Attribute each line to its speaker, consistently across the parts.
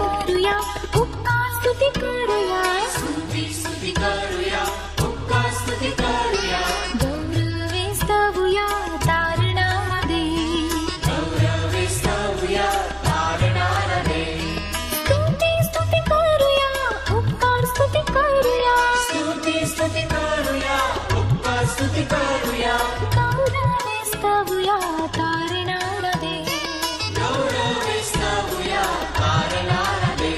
Speaker 1: करूया, उपकार स्तुती करूया,
Speaker 2: स्तुती करूया, उपकार स्तुती करूया,
Speaker 1: गौरवे स्तवूया तारणारा दे,
Speaker 2: गौरवे स्तवूया तारणारा दे,
Speaker 1: स्तुती करूया, उपकार स्तुती करूया,
Speaker 2: स्तुती करूया, उपकार स्तुती करूया,
Speaker 1: गौरवे स्तवूया तारणारा दे,
Speaker 2: गौरवे स्तवूया तारणारा दे,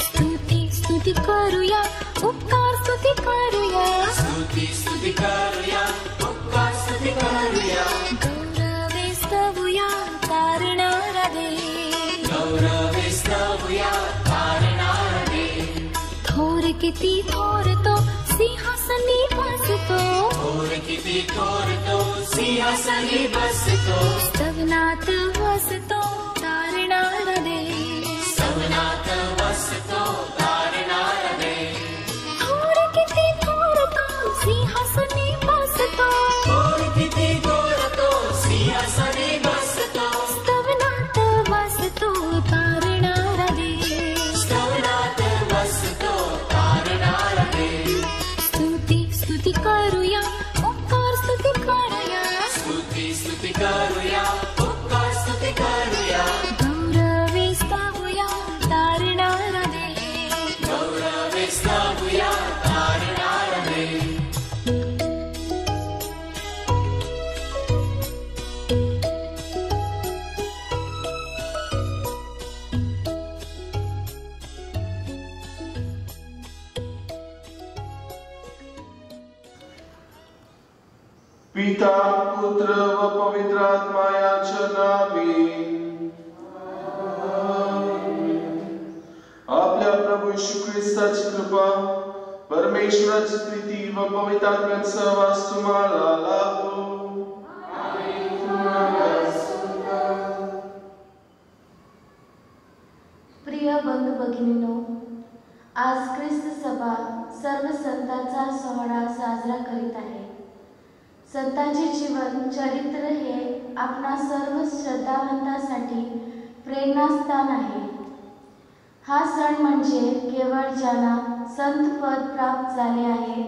Speaker 1: स्तुती करूया, उपकार स्तुती करूया,
Speaker 2: स्तुती करूया, उपकार स्तुती करूया,
Speaker 1: गौरवे स्तवूया तारणारा दे,
Speaker 2: गौरवे स्तवूया तारणारा दे,
Speaker 1: थोर किती थोर तो सिंहासनी बसतो,
Speaker 2: थोर किती थोर तो सिंहासनी बसतो,
Speaker 1: स्तवनात वसतो तारणारा दे,
Speaker 2: स्तवनात वसतो तारणारा दे,
Speaker 1: थोर किती थोर तो सिंहासनी बसतो,
Speaker 2: थोर किती थोर तो सिंहासनी बसतो,
Speaker 1: स्तवनात वसतो तारणारा दे,
Speaker 2: स्तवनात वसतो तारणारा दे,
Speaker 1: स्तुती करूया, उपकार स्तुती करूया,
Speaker 2: स्तुती करूया, उपकार स्तुती करूया,
Speaker 1: गौरवे स्तवूया तारणारा दे,
Speaker 2: गौरवे स्तवूया तारणारा दे,
Speaker 3: पिता पुत्र व पवित्र आत्म्याच्या नावे आपल्या प्रभू येशू ख्रिस्ताची कृपा, परमेश्वराची प्रीती व पवित्र आत्म्याचा सहवास तुम्हाला लाभो.
Speaker 4: प्रिय बंधू भगिनींनो, आज ख्रिस्त सभा सर्व संतांचा सोहळा साजरा करीत आहे. संतांचे जीवन चरित्र हे आपणा सर्व श्रद्धावंतांसाठी प्रेरणास्थान आहे. हा सण म्हणजे केवळ ज्यांना संत पद प्राप्त झाले आहे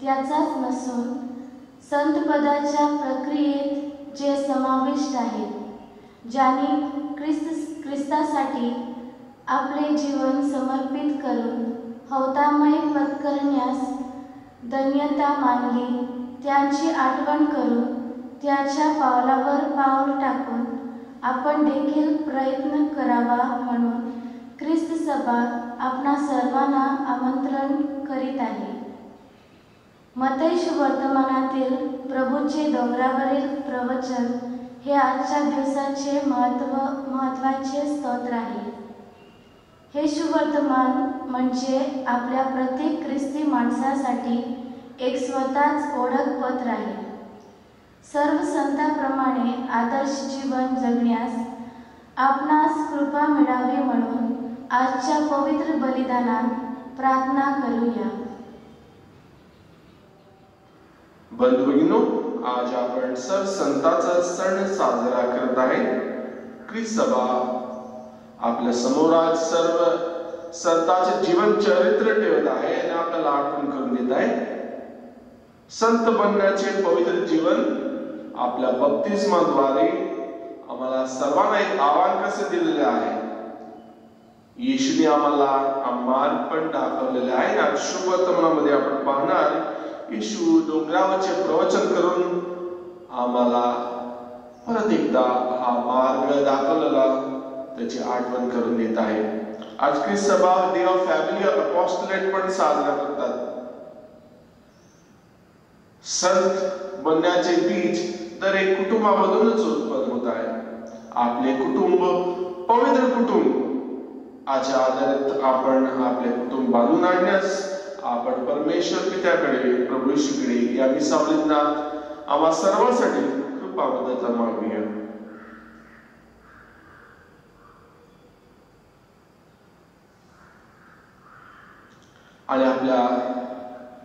Speaker 4: त्याचाच नसून संत पदाच्या प्रक्रियेत जे समाविष्ट आहे, ज्यांनी ख्रिस्तासाठी आपले जीवन समर्पित करून हौतामय पत्करण्यास धन्यता मानली, त्यांची आठवण करून त्याच्या पावलावर पाऊल टाकून आपण देखील प्रयत्न करावा म्हणून ख्रिस्त सभा आपणा सर्वांना आमंत्रण करीत आहे. मत्ती वर्तमानातील प्रभूचे डोंगरावरील प्रवचन हे आजच्या दिवसाचे महत्त्वाचे स्तोत्र आहे. हे सुवर्तमान म्हणजे आपल्या प्रत्येक ख्रिस्ती माणसासाठी एक स्वतःच ओळखपत्र आहे. सर्व संतांप्रमाणे आदर्श जीवन जगण्यास आपणास कृपा मिळावी म्हणून आजच्या पवित्र बलिदानात प्रार्थना करूया.
Speaker 3: बंधू भगिनींनो, आज आपण सर्व संतांचा सण साजरा करत आहे. ख्रिस्त सभा आपल्या समोर आज सर्व संतांचे जीवन चरित्र ठेवत आहे आणि आपल्याला आठवण करून देत आहे. संत बनण्याचे पवित्र जीवन आपल्या बप्तिस्माद्वारे आम्हाला सर्वांना एक आव्हान कसे दिलेले आहे. येशूने आम्हाला मार्ग पण दाखवलेले आहे. आज शुभ वर्तमानामध्ये आपण पाहणार, येशू डोंगरावरचे प्रवचन करून आम्हाला परत एकदा हा मार्ग दाखवलेला त्याची आठवण करून देत आहे. आज ख्रिस्त सभा डे ऑफ फॅमिली अपॉस्टलेट पण साजरा करतात. संत बनण्याचे बीज तर एक कुटुंबामधूनच उत्पन्न होत आहे. आपले कुटुंब पवित्र कुटुंब आजच्या आधारित आपण आपले कुटुंब बांधून आणण्यास आपण परमेश्वर पित्याकडे प्रभू येशूकडे या विसावलीत आम्हा सर्वांसाठी कृपा मदत मागूया. आणि आपल्या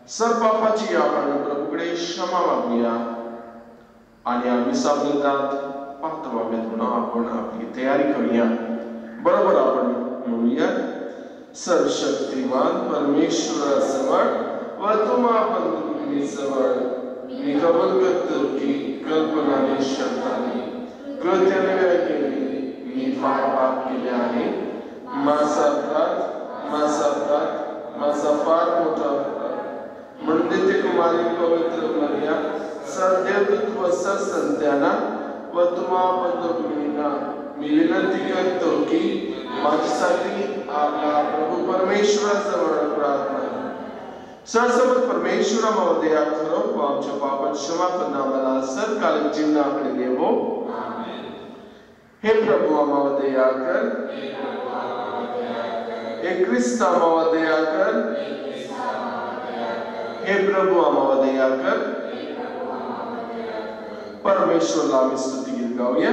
Speaker 3: सर्व पापाची आपण प्रभूकडे क्षमा मागूया आणि आम्ही सावलीतात पाहत व्हावेत म्हणून आपण आपली तयारी करूया. बरोबर आपण म्हणूया, सर्वशक्तिमान परमेश्वराजवळ व तुम्हा बंधुजवळ मी कबूल करतो की कल्पनाने शब्दाने कृत्याने केले मी पाप केले आहे. माझा फार मोठा अपराध म्हणून ते कुमारी पवित्र मर्या सदेवदूत व संतांना व तुम्हा बंधुभगिनींना मी विनंती करतो की माझ्यासाठी आपला प्रभू परमेश्वराजवळ प्रार्थना सरसमत परमेश्वरा महोदया करो व आमच्या पापात क्षमा करना मला सरकालिक जीवनाकडे नेवो. हे प्रभु महोदया कर, हे ख्रिस्ता महोदया कर, हे प्रभु महोदया कर. परमेश्वरला आम्ही स्तुती गीत गाऊया.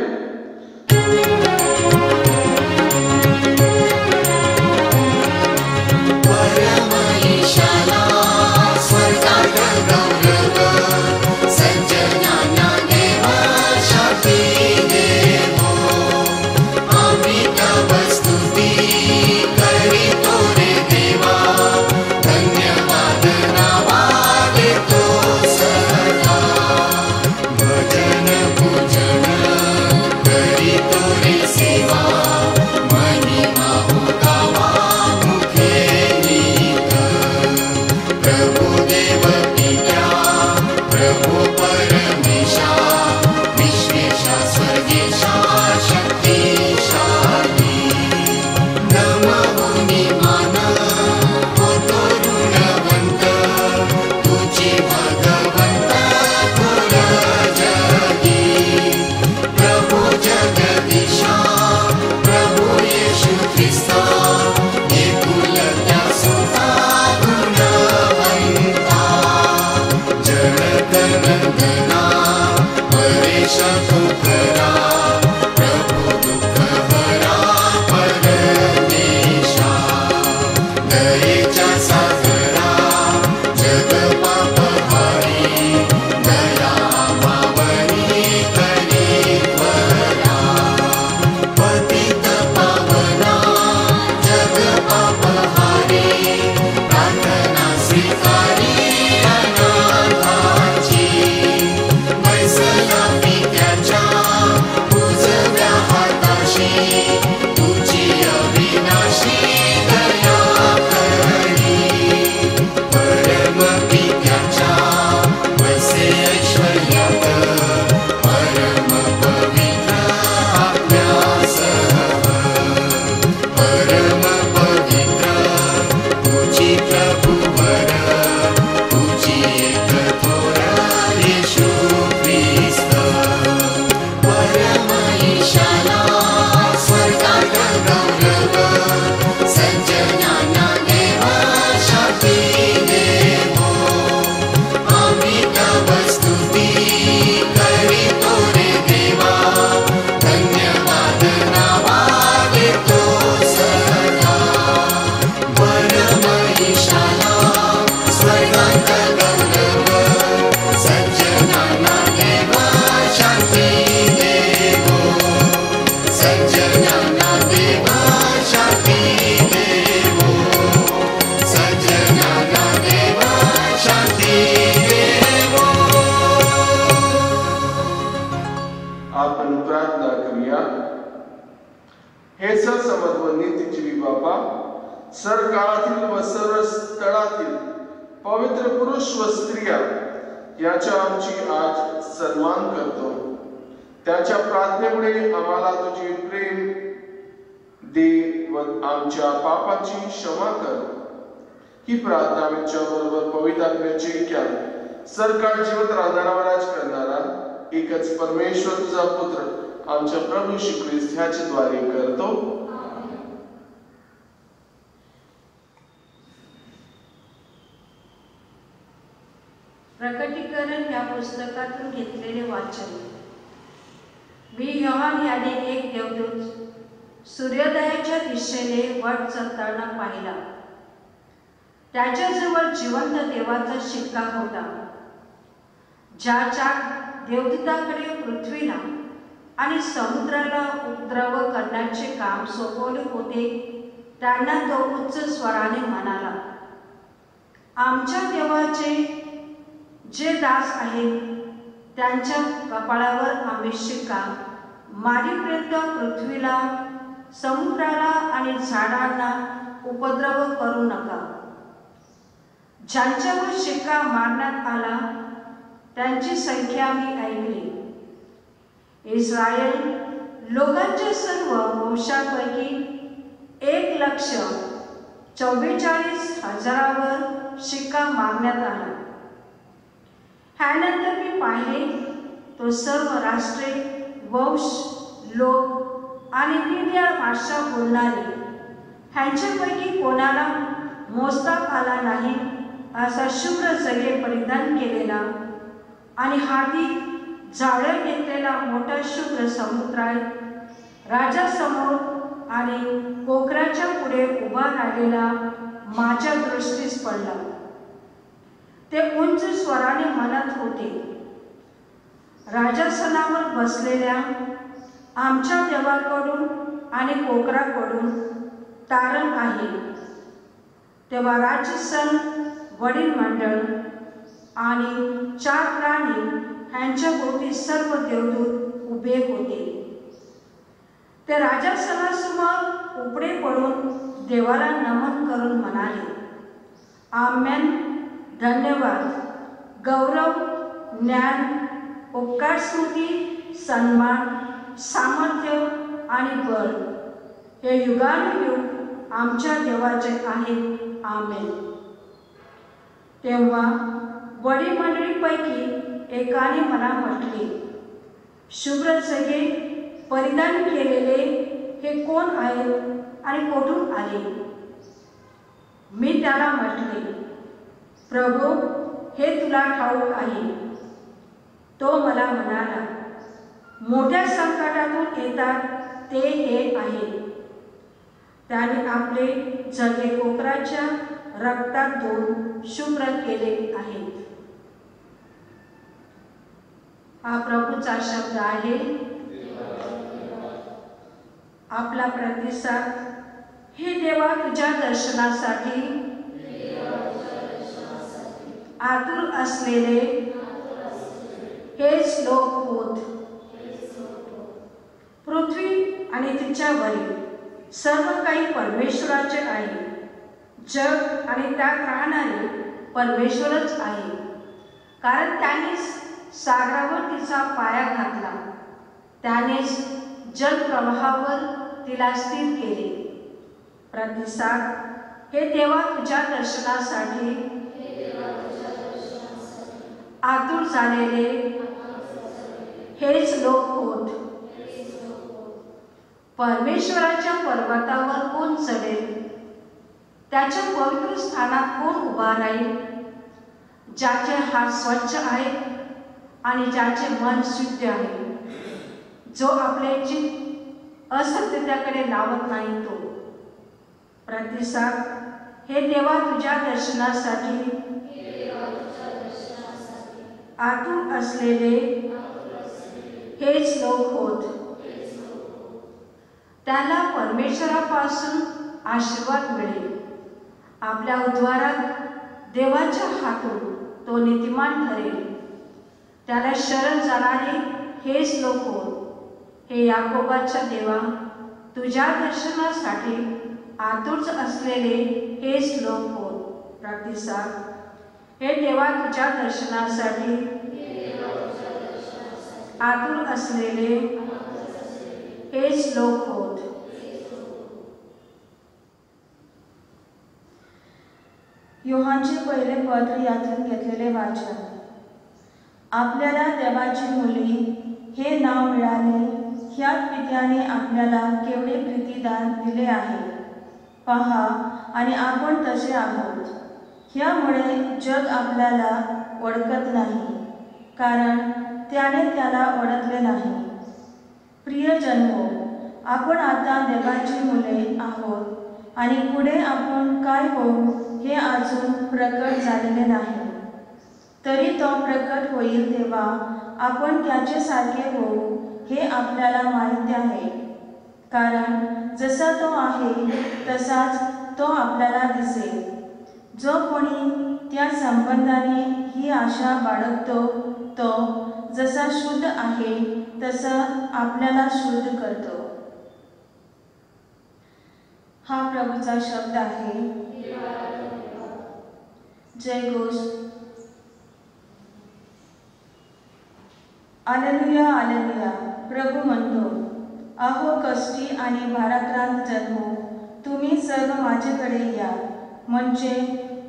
Speaker 3: सरकारातील व सर्व स्थळातील पवित्र पुरुष व स्त्रिया याचा आमची आज सन्मान करतो. त्याच्या प्रार्थनेमुळे आम्हाला तुझे प्रेम दे व आमच्या पापाची क्षमा कर. ही प्रार्थना आमच्या बरोबर पवित्र आत्म्याचे ऐक्या सरकार जीवित राहणारा राज करणारा एकच परमेश्वर तुझा पुत्र आमच्या प्रभू येशू ख्रिस्त ह्याच्या द्वारे करतो.
Speaker 5: प्रकटीकरण या पुस्तकातून घेतलेले वाचन. मी योहान याने एक देवदूत सूर्योदयाच्या दिशेने वट चढताना पाहिला. त्याच्याजवळ जिवंत देवाचा शिक्का होता. ज्याच्या देवदूताकडे पृथ्वीला आणि समुद्राला उपद्रव करण्याचे काम सोपवले होते त्यांना तो उच्च स्वराने म्हणाला, आमच्या देवाचे जे दास आहेत त्यांच्या कपाळावर आम्ही शिक्का मारीपर्यंत पृथ्वीला, समुद्राला आणि झाडांना उपद्रव करू नका. ज्यांच्यावर शिक्का मारण्यात आला त्यांची संख्या मी ऐकली. इस्रायल लोकांच्या सर्व वंशांपैकी 1,44,000वर शिक्का मारण्यात आला. ह्यानंतर मी पाहिले तो सर्व राष्ट्रे, वंश, लोक आणि निरनिराळ्या भाषा बोलणारे ह्यांच्यापैकी कोणाला मोजता आला नाही असा शुभ्र जगे परिधान केलेला आणि हाती जाळं घेतलेला मोठा शुभ्र समुद्राय राजासमोर आणि कोकराच्या पुढे उभा राहिलेला माझ्या दृष्टीस पडला. ते उंच स्वराने म्हणत होते, राजासनावर बसलेल्या आमच्या देवाकडून आणि कोकराकडून तारण आहे. तेव्हा राजसन, वडील मंडळ आणि 4 प्राणी ह्यांच्या भोवती सर्व देवदूत उभे होते. ते राजासनासमोर उपडे पडून देवाला नमन करून म्हणाले, आमेन. धन्यवाद, गौरव, ज्ञान, उपकार, स्तुती, सन्मान, सामर्थ्य आणि बळ हे युगानुयुग आमच्या देवाचे आहेत. आमेन. तेव्हा वडील मंडळीपैकी एकाने मला म्हटले, शुभ्र जगे परिधान केलेले हे कोण आहेत आणि कोठून आले? मी त्याला म्हटले, प्रभू, हे तुला ठाऊक आहे. तो मला म्हणाला, मोठ्या संकटातून येतात ते हे आहे. त्याने आपले जगे कोकराच्या रक्तात धुवून शुभ्र केले आहेत. हा प्रभूचा शब्द आहे. आपला प्रतिसाद. हे देवा, तुझ्या दर्शनासाठी आतुर असलेले हेच लोक होत. पृथ्वी आणि तिच्यावरील सर्व काही परमेश्वराचे आहे. जग आणि त्यात राहणारे परमेश्वरच आहे, कारण त्यानेच सागरावर तिचा पाया घातला. त्यानेच जलप्रवाहावर तिला स्थिर केले. प्रतिसाद. हे देवा, तुझ्या दर्शनासाठी आतुर झालेले हेच लोक होत. परमेश्वराच्या पर्वतावर कोण चढेल? त्याच्या पवित्र स्थानात कोण उभा राहील? ज्याचे हात स्वच्छ आहेत आणि ज्याचे मन शुद्ध आहे, जो आपले चित्त असत्यतेकडे लावत नाही तो. प्रतिसाद. हे देवा, तुझ्या दर्शनासाठी आतुर असलेले हेच लोक होत. त्याला परमेश्वरापासून आशीर्वाद मिळेल. आपल्या उद्वारात देवाच्या हातून तो नीतिमान ठरेल. त्याला शरण जाणारे हेच लोक होत. हे याकोबाच्या देवा, तुझ्या दर्शनासाठी आतुर असलेले हेच लोक होत. प्रतिसाद. हे देवा, तुझ्या दर्शनासाठी आतुर असलेले हेच लोक होत.
Speaker 6: योहानचे पहिले पत्र यातून घेतलेले वाचन. आपल्याला देवाची मुली हे नाव मिळाले, ह्यात पित्याने आपल्याला केवढे प्रीतिदान दिले आहे. पहा, आणि आपण तसे आहोत. ह्यामुळे जग आपल्याला ओळखत नाही, कारण त्याने त्याला ओळखले नाही. प्रियजनो, आपण आता देवाची मुले आहोत आणि पुढे आपण काय होऊ हे अजून प्रकट झालेले नाही. तरी तो प्रकट होईल तेव्हा आपण त्याचे सारखे होऊ हे आपल्याला माहिती आहे, कारण जसा तो आहे तसाच तो आपल्याला दिसेल. जो कोणी त्या संबंधाने ही आशा बाळगतो तो जसा शुद्ध आहे तसं आपल्याला शुद्ध करतो. हा प्रभूचा शब्द आहे. जय घोष. आलेलुया आलेलुया. प्रभू म्हणतो, अहो कष्टी आणि भाराक्रांत जन्मो, तुम्ही सर्व माझ्याकडे या, म्हणजे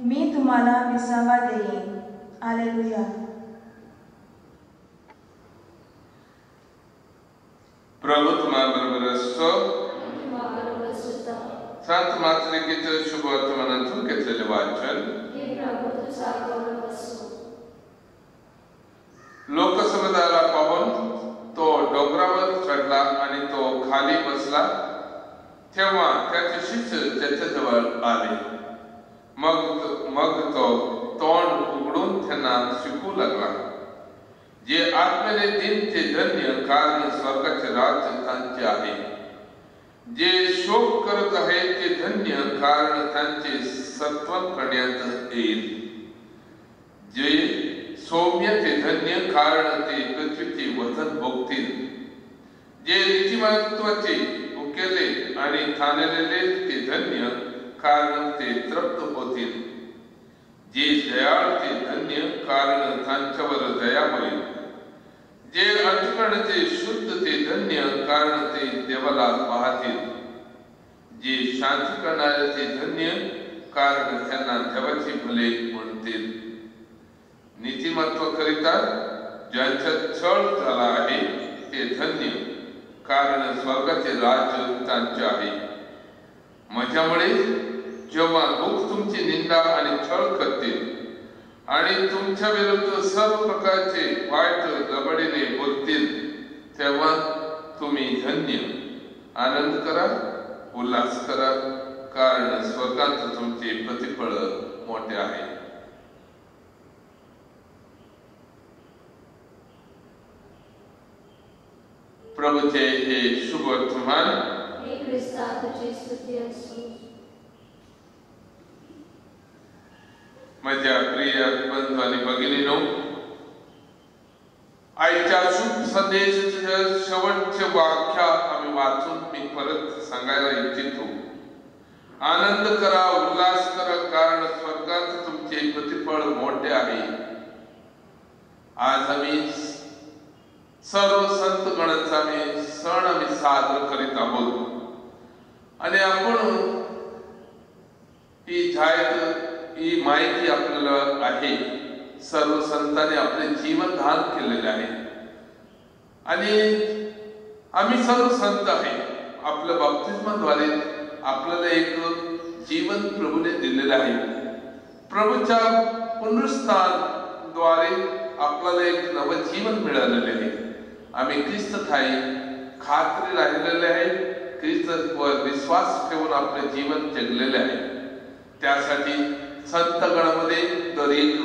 Speaker 6: मी तुम्हाला विसावा देईन. आलेलुया.
Speaker 3: प्रभू तुम्हाबरोबर असो. संत मातृकेचं शुभ वर्तमानातून घेतलेले वाचन. लोकसमुदायाला पाहून तो डोंगरावर चढला आणि तो खाली बसला. तेव्हा त्याचे शिष्य त्याच्याजवळ आले. मग तो तोंड उघडून त्यांना शिकवू लागला, जे आत्म्याने दिन ते धन्य, कारण स्वर्गाचे राज्य त्यांचे आहे. जे शोक करत आहे ते धन्य, कारण त्यांचे सत्वन करण्यात येईल. जे सौम्य ते धन्य, कारण ते पृथ्वीचे वजन भोगतील. जे नीतिमत्वाचे भुकेले आणि ठाणलेले ते धन्य, कारण ते तृप्त होतील. जे दयाळ ते धन्य, कारण त्यांच्यावर दया होईल. जे अंतकरणाचे शुद्ध ते धन्य, कारण ते देवाला पाहतील. जे शांती करणारे ते धन्य, कारण त्यांना देवाची भले म्हणतील. नीतिमत्वाकरिता ज्यांचा छळ झाला आहे ते धन्य, कारण स्वर्गाचे राज्य त्यांचे आहे. माझ्यामुळे जेव्हा लोक तुमची निंदा आणि छळ करतील आणि तुमच्या विरुद्ध सर्व प्रकारचे वाईट लबाडीने बोलतील, तेव्हा तुम्ही धन्य. आनंद करा, उल्हास करा, कारण स्वर्गात तुमचे प्रतिफळ मोठे आहे. प्रभूचे हे शुभ वर्तमान. माझ्या प्रिय बंधू आणि भगिनींनो, आजच्या शुभ संदेशाचे शेवटचे वाक्य आम्ही वाचून मी परत सांगायला इच्छितो. आनंद करा, उल्हास करा, कारण स्वर्गात तुमचे प्रतिफळ मोठे आहे. आज आम्ही सर्व संत गणांचा सण आम्ही साजरा करीत आहोत आणि आपण ही माहिती आपल्याला आहे. सर्व संतांनी आपले जीवन दान केलेले आहे आणि आम्ही सर्व संत आहे. आपल्या बाप्तिस्माद्वारे आपल्याला एक जीवन प्रभूने दिलेले आहे. प्रभूच्या पुनरुत्थानाद्वारे आपल्याला एक नवं जीवन मिळालेले आहे. आम्ही ख्रिस्त ठाई खात्री राहिलेले आहे. ख्रिस्तावर विश्वास ठेवून आपले जीवन जगलेले आहे. त्यासाठी संत गणामध्ये दर एक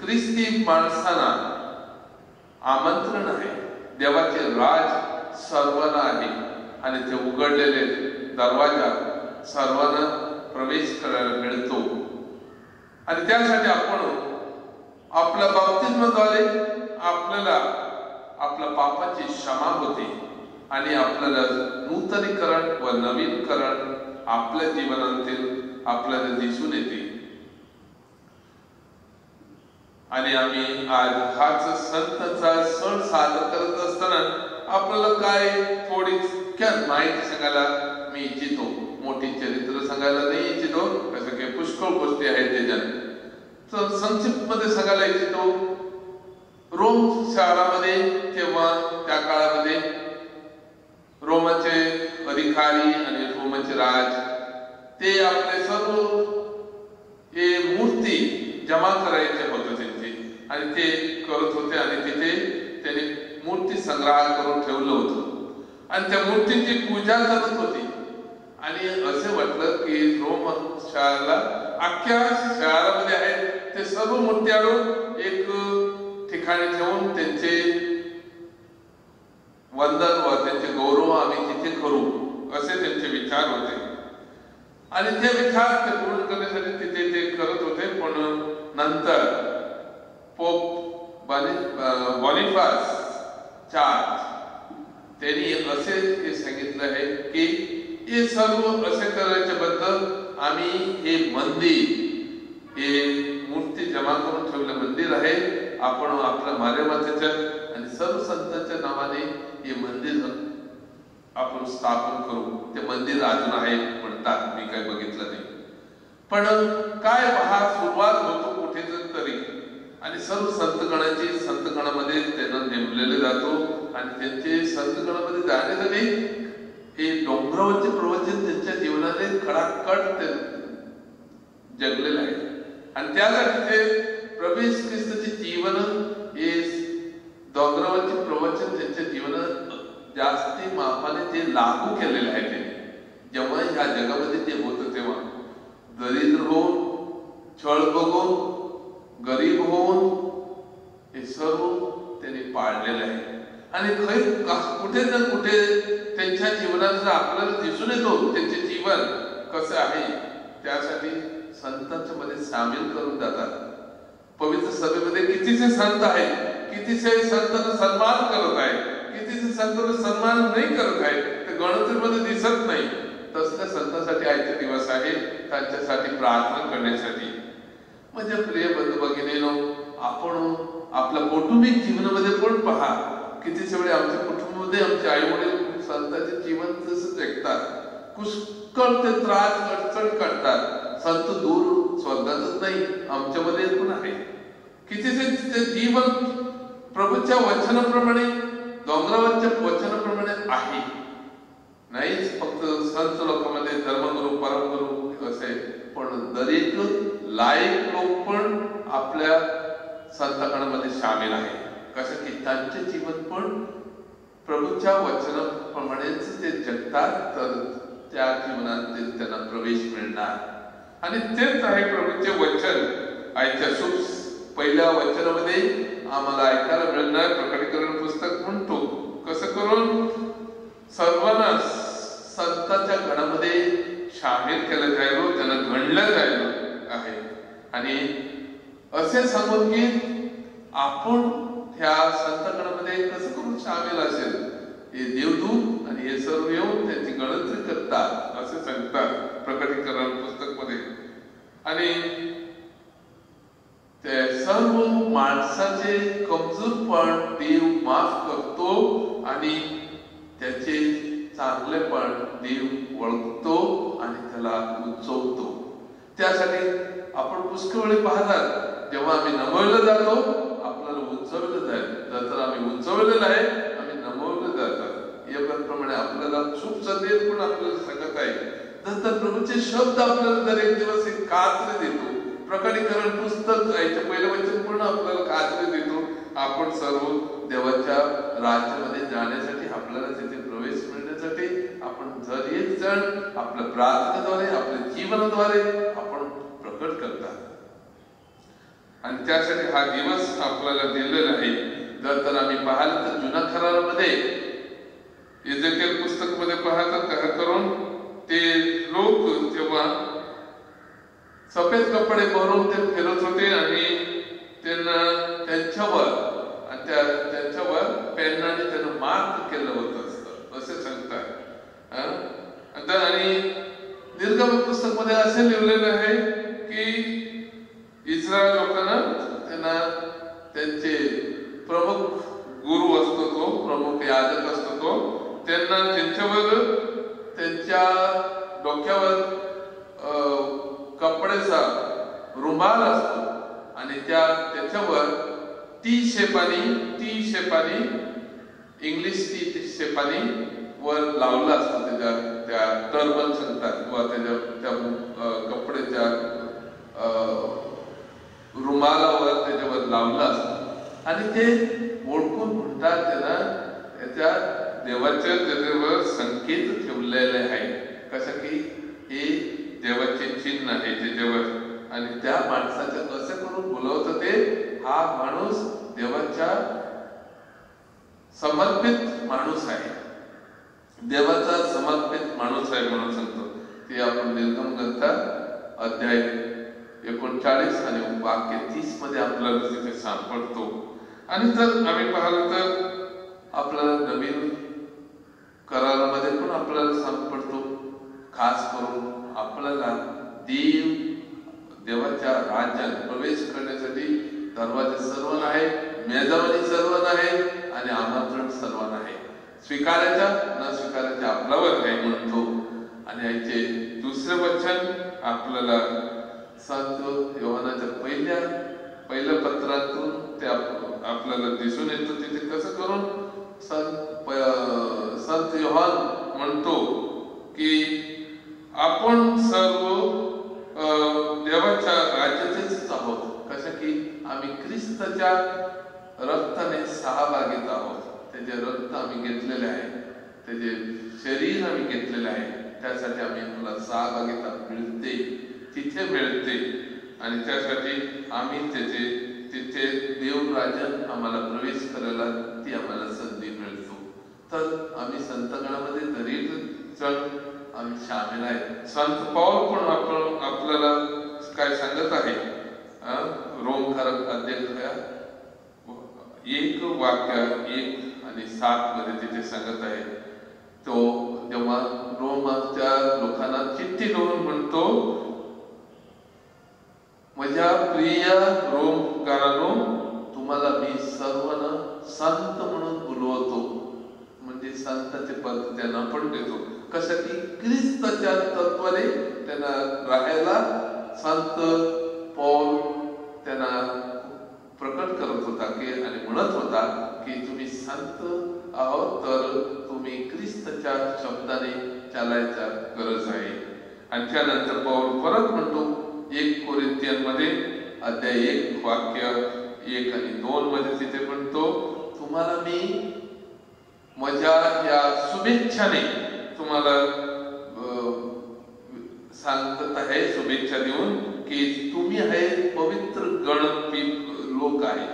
Speaker 3: ख्रिस्ती माणसांना आमंत्रण आहे. देवाचे राज सर्वांना आहे आणि ते उघडलेले दरवाजा सर्वांना प्रवेश करायला मिळतो. आणि त्यासाठी आपण आपल्या बाप्तिस्माद्वारे आपल्याला आपल्या पापाची क्षमा होते आणि आपल्याला नूतनीकरण व नवीनकरण आपल्या जीवनातील आपल्याला दिसून येते. आणि आम्ही आज हाच संतांचा सण साजरा करत असताना आपल्याला काय थोडक्यात माहिती सांगायला मी इच्छितो. मोठी चरित्र सांगायला नाही इच्छितो, कसं काही पुष्कळ गोष्टी आहेत त्याच्यात. तर संक्षिप्त मध्ये सांगायला इच्छितो. रोम शहरामध्ये तेव्हा त्या काळामध्ये रोमाचे अधिकारी आणि रोमाचे राज ते आपले सर्व हे मूर्ती जमा करायचे होते त्यांचे आणि ते करत होते आणि तिथे त्यांनी मूर्ती संग्रह करून ठेवलं होतं आणि त्या मूर्तीची पूजा करत होती. आणि असे वाटलं की रोम शहराला अख्ख्या शहरामध्ये आहेत ते सर्व मूर्ती आणून एक ठिकाणी ठेवून त्यांचे वंदन व त्यांचे गौरव आम्ही तिथे करू. असे त्यांचे विचार होते आणि ते विचार ते पूर्ण करण्यासाठी तिथे ते करत होते. पण नंतर पोप बॉनिफास IV त्यांनी असे हे सांगितलं आहे की हे सर्व असे करायच्याबद्दल आम्ही हे मंदिर, हे मूर्ती जमा करून ठेवलं मंदिर आहे, आपण आपल्या मारेमातेच्या आणि सर्व संतांच्या नावाने हे मंदिर आपण स्थापन करू. ते मंदिर अजून आहे म्हणतात, मी काही बघितलं नाही. पण काय पहा, सुरुवात होतो कुठे तरी आणि सर्व संतगणांची संतगणामध्ये त्यांना नेमलेले जातो आणि त्यांचे संतगणामध्ये जाण्यासाठी हे डोंगरावरचे प्रवचन त्यांच्या जीवनाने खडाखड ते जगलेलं आहे. आणि त्यासाठी ते प्रभू येशू ख्रिस्ताचे जीवन हे डोंगरावरचे प्रवचन त्यांच्या जीवनात जास्ती मापाने ते लागू केलेले आहे. ते जेव्हा ह्या जगामध्ये ते होतं तेव्हा दरिद्र होऊन, छळ बघून, गरीब होऊन हे सर्व त्यांनी पाळलेले आहे. आणि कुठे ना कुठे त्यांच्या जीवनात जर आपल्याला दिसून येतो त्यांचे जीवन कसं आहे, त्यासाठी संतांच्या मध्ये सामील करून जातात. पवित्र सभेमध्ये कितीचे संत आहेत, कितीचे संतांना सन्मान करत आहेत, कितीचे संतांना सन्मान नाही करत आहेत, ते गणतरीमध्ये दिसत नाही. तसल्या संतांसाठी आजचे दिवस आहे, त्यांच्यासाठी प्रार्थना करण्यासाठी. म्हणजे प्रिय बंधू भगिनींनो, आपण आपल्या कौटुंबिक जीवनामध्ये पण पहा, कितीच वेळे आमच्या कुटुंबामध्ये आमचे आई वडील संतांचे जीवन जसं जगतात, पुष्कळ ते त्रास अडचण काढतात. संत दूर स्वर्गातच नाही, आमच्यामध्ये पण आहे. कितीचे ते जीवन प्रभूच्या वचनाप्रमाणे, डोंगरावरच्या वचनाप्रमाणे आहे. नाहीच फक्त संत लोकांमध्ये धर्मगुरू परमगुरू असे, पण दरेक लायक लोक पण आपल्या संतगणामध्ये सामील आहे. कसं की त्यांचे जीवन पण प्रभूच्या वचनाप्रमाणेच ते जगतात, तर त्या जीवनात त्यांना प्रवेश मिळणार. आणि तेच आहे प्रभूचे वचन. आजच्या शुभ पहिल्या वचनामध्ये आम्हाला ऐकायला मिळणार. प्रकटीकरण पुस्तक म्हणतो कसं करून सर्वांना संतांच्या गणामध्ये सामील केलं जायलो, त्यांना गणलं जायलं आहे. आणि असे सांगून की आपण ह्या संतगणामध्ये कसं करून सामील असेल, हे देवदूत आणि हे सर्व येऊन त्यांची गणतरी करतात असे सांगतात प्रकटीकरण पुस्तक मध्ये. आणि ते सर्व माणसाचे कमजोरपण देव माफ करतो आणि त्याचे चांगलेपण देव ओळखतो आणि त्याला उंचवतो. त्यासाठी आपण पुष्कळ वेळी पाहतात, जेव्हा आम्ही नमवलं जातो आपल्याला उंचवलं जाईल, तर आम्ही उंचवलेलं आहे, आम्ही नमवलं जातात. याप्रमाणे आपल्याला शुभ संदेश पण आपल्याला सांगत आहे. नंतर प्रभूचे शब्द आपल्याला दर एक दिवस एक कात्री देतो. प्रकटीकरण पुस्तक याच्या पहिलं वचन पूर्ण आपल्याला कात्री देतो. आपण सर्व देवाच्या राज्यामध्ये जाण्यासाठी, आपल्याला तिथे प्रवेश मिळण्यासाठी आपण जर एक जण आपल्या प्रार्थनेद्वारे, आपल्या जीवनाद्वारे आपण प्रकट करतात. आणि त्यासाठी हा दिवस आपल्याला दिलेला आहे. जर आम्ही पाहिलं तर जुन्या करारामध्ये एजेकिएल पुस्तक मध्ये पाहतात काय करून ते लोक जेव्हा सफेद कपडे भरून ते फिरत होते आणि त्यांना त्यांच्यावर पेनाने त्यांना मार्क केलं होतं असतं असे सांगतात. आणि निर्गमन पुस्तक मध्ये असे लिहिलेलं आहे की इस्रायल लोकांना त्यांना त्यांचे प्रमुख गुरु असतो तो, प्रमुख याजक असतो तो, त्यांना त्यांच्यावर त्यांच्या डोक्यावर कपड्याचा रुमाल असतो आणि त्याच्यावर ती शेपानी इंग्लिश ती शेपानी वर लावला असतो. त्या टर्बन सांगतात किंवा त्या कपड्याच्या रुमालावर त्याच्यावर लावला असतो. आणि ते ओळखून म्हणतात त्यांना त्या देवाच्या त्याच्यावर संकेत ठेवलेले आहे. कसं की हे देवाचे चिन्ह आहे त्याच्यावर. आणि त्या माणसाचं कसं करून बोलवत ते, हा माणूस देवाच्या समर्पित माणूस आहे. देवाचा समर्पित माणूस आहे म्हणून सांगतो. ते आपण निर्गमग्रंथात अध्याय 39 आणि वाक्य 30 मध्ये आपल्याला तिथे सापडतो. आणि जर आम्ही पाहिलं तर आपल्याला नवीन करारामध्ये पण आपल्याला सापडतो. खास करून आपल्याला देवाच्या राज्यात प्रवेश करण्यासाठी दरवाजे सर्व आहे, मेजवानी सर्व आहे आणि आमंत्रण सर्व आहे. स्वीकारायच्या न स्वीकारायच्या आपल्यावर आहे म्हणतो. आणि याचे दुसरे वचन आपल्याला संत योहानाच्या पहिल्या पत्रातून ते आपल्याला दिसून येतं. तिथे कसं करून संत योहान म्हणतो की आपण सर्व देवाच्या राज्याचेच आहोत. कसं की आम्ही ख्रिस्ताच्या रक्ताने सहभागीत आहोत. त्याचे रक्त आम्ही घेतलेले आहे, त्याचे शरीर आम्ही घेतलेले आहे. त्यासाठी आम्हाला सहभागिता मिळते, तिथे मिळते. आणि त्यासाठी आम्ही तिथे देव राज्यात आम्हाला प्रवेश करायला ती आम्हाला संधी मिळतो. तर आम्ही संतगणामध्ये दरील जण आम्ही सामील आहे. संत पौल पण आपल्याला काय सांगत आहे, रोमकारक अध्याय 1 वाक्य 1 आणि 7 मध्ये तिथे सांगत आहे. तो जेव्हा रोमच्या लोकांना चिठ्ठी लिहून म्हणतो, माझ्या प्रिय रोमकारांनो, तुम्हाला मी सर्वांना संत म्हणून बोलवतो. म्हणजे संताचे पद त्यांना पण देतो. कसं की ख्रिस्ताच्या तत्वाने त्यांना राहायला संत पौल त्यांना प्रकट करत होता की आणि म्हणत होता की तुम्ही संत आहोत तर तुम्ही ख्रिस्ताच्या शब्दाने चालायचा गरज आहे. आणि त्यानंतर पौल परत म्हणतो 1 कोरिंथियनमध्ये अध्याय 1 वाक्य 1 आणि 2 मध्ये तिथे म्हणतो, तुम्हाला मी माझ्या या शुभेच्छाने तुम्हाला सांगत आहे, शुभेच्छा देऊन की तुम्ही आहे पवित्र गण लोक आहे,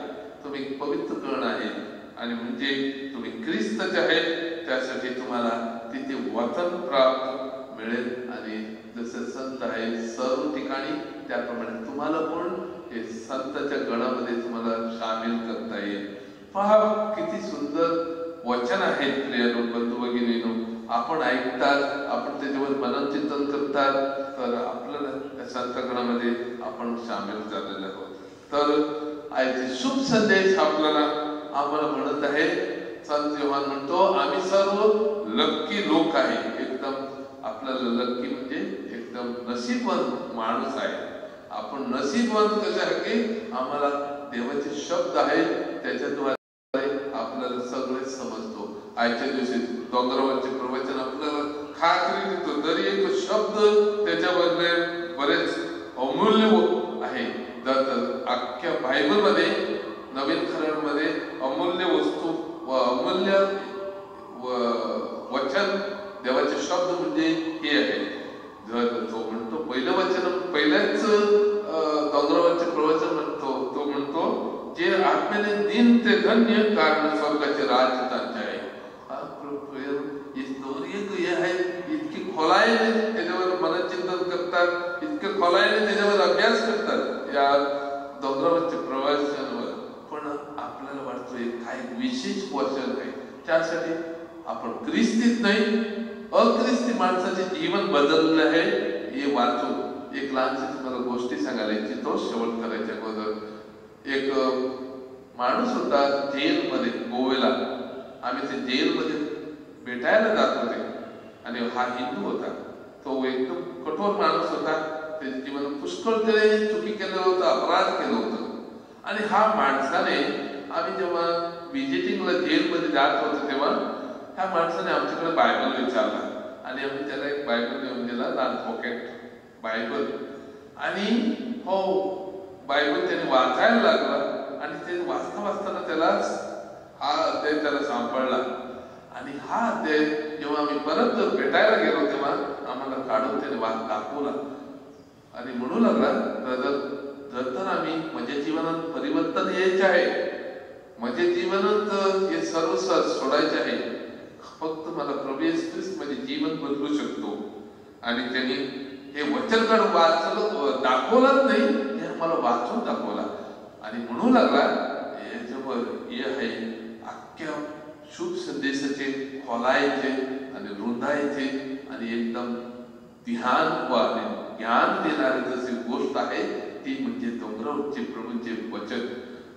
Speaker 3: तुम्ही पवित्र गण आहे. आणि म्हणजे तुम्ही ख्रिस्ताचे आहे, त्यासाठी तुम्हाला तिथे वचन प्राप्त मिळेल. आणि जसे संत आहे सर्व ठिकाणी त्याप्रमाणे तुम्हाला पण हे संताच्या गणामध्ये तुम्हाला सामील करता येईल. पहा किती सुंदर वचन आहेत प्रिय बंधू भगिनींनो. आपण ऐकतात, आपण त्याच्यावर मननचिंतन करतात, तर आपल्याला त्या संतगणामध्ये आपण सामील झालेले आहोत. तर आजचे शुभ संदेश आम्हाला म्हणत आहे. संत योहान म्हणतो आम्ही सर्व लक्की लोक आहे. एकदम आपल्याला लक्की म्हणजे एकदम नशीबवान माणूस आहे. आपण नशीबवान कसे आहे की आम्हाला देवाचे शब्द आहेत, त्याच्याद्वारे आपल्याला सगळे समजतो. आजच्या दिवशी डोंगरावरचे प्रवचन आपल्याला खात्री देतो. जरी एक शब्द त्याच्याबद्दले बरेच अमूल्य आहे. तर अख्ख्या बायबलमध्ये नवीन करारामध्ये अमूल्य वस्तू व अमूल्य वचन देवाचे शब्द म्हणजे हे आहे. जर तो म्हणतो पहिलं वचन पहिल्याच डोंगरावरचे प्रवचन म्हणतो, तो म्हणतो जे आत्म्याने दिन ते धन्य कारण स्वर्गाचे राज्य त्यांचे आहे. इतकी खोलाईने त्याच्यावर मनचिंतन करतात, इतके खोलाईने त्याच्यावर अभ्यास करतात या डोंगरावरच्या प्रवासांवर. पण आपल्याला वाटतो काय विशेष वचन आहे. त्यासाठी आपण ख्रिस्तीत नाही, अख्रिस्ती माणसाचे जीवन बदलले आहे हे वाचू. एक लहानशी तुम्हाला गोष्टी सांगायला इच्छितो शेवट करायच्या अगोदर. एक माणूस होता जेलमध्ये गोव्याला. आम्ही ते जेलमध्ये भेटायला जात होते आणि हा हिंदू होता. तो एकदम कठोर माणूस होता. त्याच्या जीवनात पुष्कळ तरी चुकी केलं होतं, अपराध केलं होतं. आणि हा माणसाने आम्ही जेव्हा विजिटिंगला जेलमध्ये जात होतो तेव्हा ह्या माणसाने आमच्याकडे बायबल विचारला आणि आम्ही त्याला एक बायबल देऊन दिला, लहान पॉकेट बायबल. आणि हो बायबल त्याने वाचायला लागला आणि ते वाचताना त्याला हा अध्याय त्याला सापडला. आणि हा अध्याय जेव्हा आम्ही परत जर भेटायला गेलो तेव्हा आम्हाला काढून त्याने दाखवला आणि म्हणू लागला, जर तर आम्ही माझ्या जीवनात परिवर्तन यायचे आहे, माझ्या जीवनात हे सर्व सोडायचे आहे,
Speaker 7: फक्त मला प्रभू येशू ख्रिस्त माझे जीवन बदलू शकतो. आणि त्यांनी हे वचन वाचलं दाखवलंच नाही, हे मला वाचून दाखवला. आणि म्हणू लागला याच्यावर हे आहे अख्ख्या शुभ संदेशाचे खोलायचे आणि रुंदायचे आणि एकदम ध्यान व ज्ञान देणारी जशी गोष्ट आहे ती म्हणजे डोंगरावरचे प्रभूंचे वचन.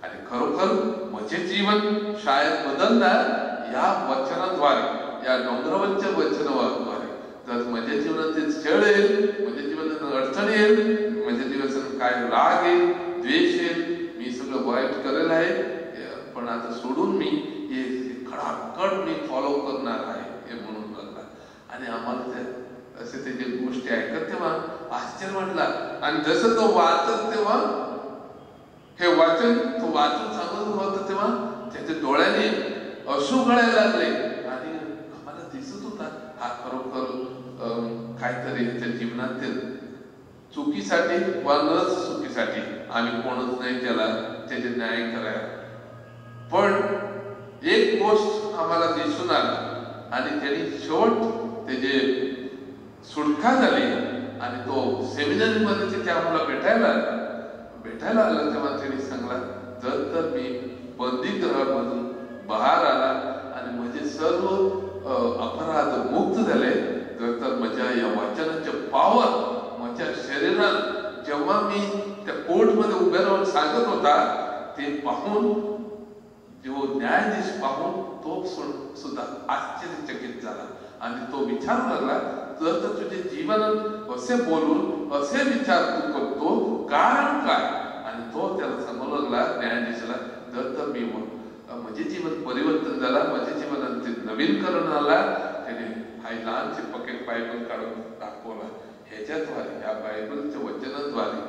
Speaker 7: आणि खरोखर माझे जीवन शाळेत बदलणार या वचनाद्वारे, या डोंगरावरच्या वचनाद्वारे. तर माझ्या जीवनात ते छळ येईल, माझ्या जीवनात अडचण येईल, माझ्या जीवनात काय राग येईल, द्वेष येईल, मी सगळं वाईट करेल आहे, पण आता सोडून मी हे खडाखड मी फॉलो करणार आहे हे म्हणून लागला. आणि आम्हाला त्या असे ते जे गोष्टी ऐकत तेव्हा आश्चर्य वाटला. आणि जसं तो वाचत तेव्हा हे वाचन तो वाचून सांगत होता तेव्हा त्याच्या डोळ्याने अश्रू गळायला लागले. आणि आम्हाला दिसत होता हा खरोखर काहीतरी त्याच्या जीवनातील चुकीसाठी वा न चुकीसाठी आम्ही कोणच नाही त्याला त्याचे न्याय करायला. पण एक गोष्ट आम्हाला दिसून आली आणि त्यांनी शेवट त्याचे सुटका झाली. आणि तो सेमिनरी मध्ये तिथे आम्हाला भेटायला आला तेव्हा त्यांनी सांगला जर तर मी बंदी गृहामधून बाहेर आला आणि माझे सर्व अपराध मुक्त झाले, तर माझ्या या वचनाचे पॉवर माझ्या शरीरात जेव्हा मी त्या कोर्टमध्ये उभे राहून सांगत होता ते पाहून जो न्यायाधीश पाहून तो सुद्धा आश्चर्यचकित झाला. आणि तो विचारू लागला जर तर तुझे जीवनात असे बोलून असे विचार तू करतो कारण काय. आणि तो त्याला सांगू लागला न्यायाधीशाला जर तर मी माझे जीवन परिवर्तन झाला, माझ्या जीवनात ते नवीनकरण आला. त्याने हा लहानचे पकेट बायबल काढून दाखवला. ह्याच्याद्वारे या बायबलच्या वचनाद्वारे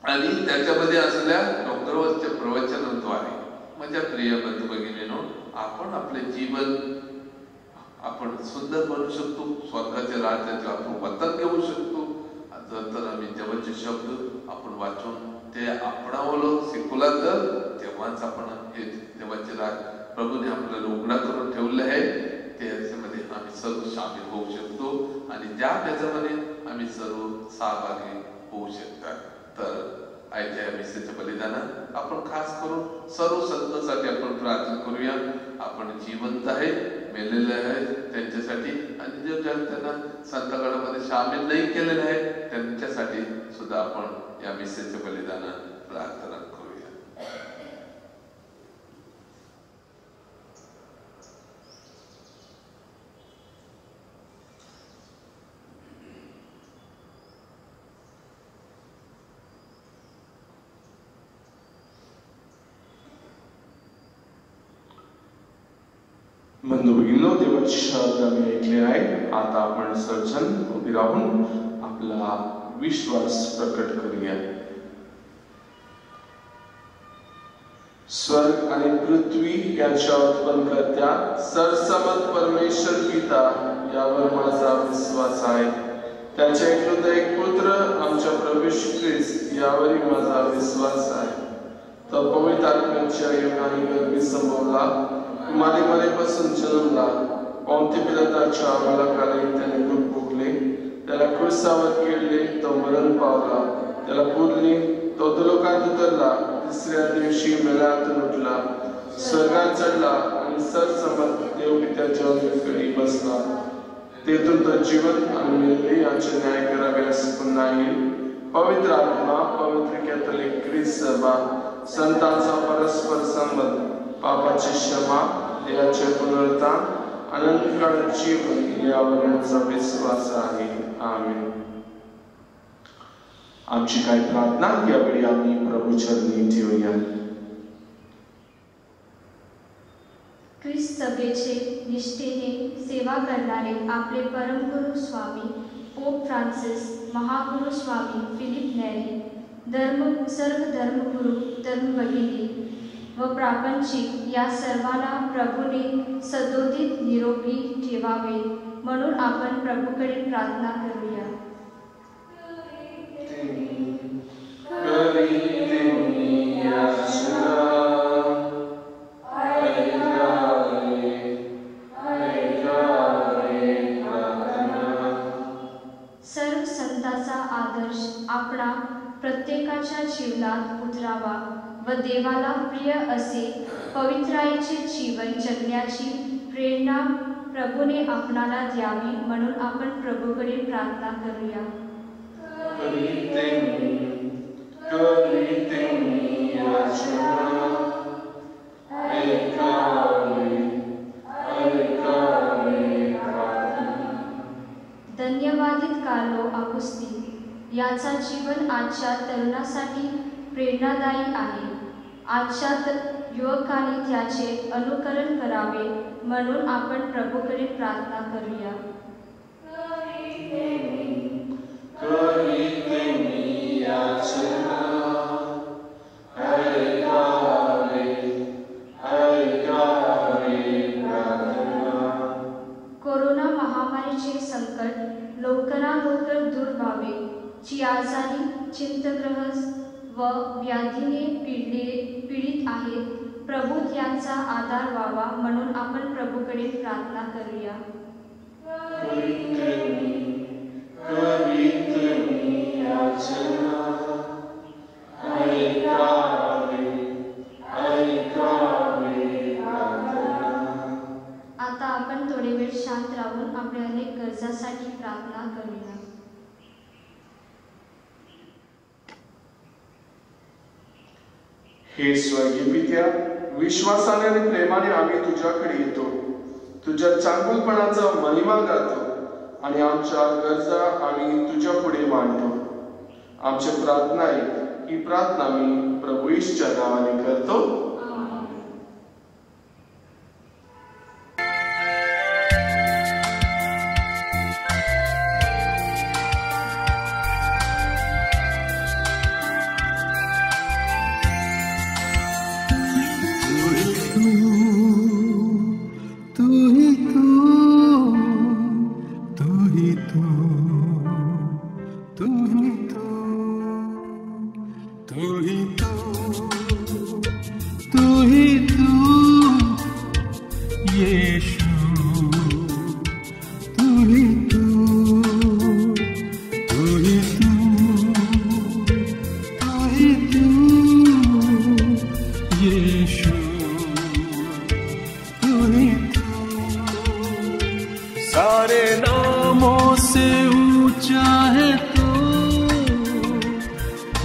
Speaker 7: आणि त्याच्यामध्ये असलेल्या डोंगरावरच्या प्रवचनाद्वारे माझ्या प्रिय बंधू भगिनीनो आपण आपले जीवन आपण सुंदर बनवू शकतो, स्वर्गाच्या राज्याचे आपण वतन घेऊ शकतो. तर आम्ही देवाचे शब्द आपण वाचून ते आपणावलं शिकवला तर तेव्हाच आपण हे देवाचे राज प्रभूने आपल्याला उघडा करून ठेवले आहे त्याच्यामध्ये आम्ही सर्व सामील होऊ शकतो आणि त्या त्याच्यामध्ये आम्ही सर्व सहभागी होऊ शकतात. तर आजच्या मिसेसच्या बलिदानात आपण खास करून सर्व संतांसाठी आपण प्रार्थना करूया. आपण जिवंत आहे, मेलेले आहे त्यांच्यासाठी आणि जे त्यांना संतगणामध्ये सामील नाही केलेले आहे त्यांच्यासाठी सुद्धा आपण या मिसेसच्या बलिदानात प्रार्थना करूया.
Speaker 3: बंधू भगिनींनो, देवाचे शब्द आम्ही ऐकले आहे. आता आपण सर्वजण उभे राहून आपला विश्वास प्रकट करूया. स्वर्ग आणि पृथ्वी यांच्या उत्पन्नकर्त्या सरसमत परमेश्वर पिता यावर माझा विश्वास आहे. त्याच्या एक पुत्र आमच्या प्रभू येशू ख्रिस्त यावरही माझा विश्वास आहे. तो पवित्र आत्म्याच्या योगाने गर्भी संभवला, मारीपासून जन्मला, पौंती पिलाताच्या मुलाखाली त्याने दुःख भोगले, त्याला क्रूसावर केले, तो मरण पावला, त्याला पुरले, तो लोकांत उतरला, तिसऱ्या दिवशी मेल्यातून उठला, स्वर्गात चढला आणि सरसमत देवपित्याच्या उजवीकडे बसला. तेथून तो जीवन आणि मेलेले यांचे न्याय कराव्यास पुन्हा येईल. पवित्र आत्मा, पवित्र कॅथोलिक ख्रिस्त सभा, संतांचा परस्पर संबंध, पापाची क्षमा, देहाचे पुनरुत्थान, अनंतकाळ जीवन यावर माझा विश्वास आहे. आमेन. आमची काय प्रार्थना यावेळी आम्ही प्रभू चरणी ठेवूया.
Speaker 8: ख्रिस्त सभेचे निष्ठेने सेवा करणारे आपले परमगुरू स्वामी पोप फ्रान्सिस, महागुरू स्वामी फिलिप नेरी, सर्व धर्मगुरू, धर्मभगिनी व प्रापंचिक या सर्वांना प्रभूने सदोदित निरोगी ठेवावे म्हणून आपण प्रभूकडे प्रार्थना करूया. संताचा आदर्श आपणा प्रत्येकाच्या जीवनात उतरावा व देवाला प्रिय असे पवित्राईचे जीवन जगण्याची प्रेरणा प्रभूने आपणाला द्यावी, म्हणून आपण प्रभूकडे प्रार्थना करूया. धन्यवादित कार्लो आपुस्ती याचा जीवन आजच्या तरुणासाठी प्रेरणादायी आहे. आजच्या युवकांनी त्याचे अनुकरण करावे, म्हणून आपण प्रभूकडे प्रार्थना करूया. कोरोना महामारीचे संकट लवकर दूर व्हावे. जी आजारी, चिंताग्रस्त व व्याधीने पीडित आहेत, प्रभू यांचा आधार व्हावा, म्हणून आपण प्रभूकडे प्रार्थना करूया. आता आपण थोडे वेळ शांत राहून आपल्या अनेक गरजासाठी प्रार्थना करूया.
Speaker 3: हे स्वर्गीय पित्या, विश्वासाने आणि प्रेमाने आम्ही तुझ्याकडे येतो, तुझ्या चांगुलपणाचा महिमा गातो आणि आमच्या गरजा आम्ही तुझ्या पुढे मांडतो. आमची प्रार्थना आहे, ही प्रार्थना मी प्रभू येशूच्या नावाने करतो.
Speaker 9: सारे नामों से ऊंचा है तू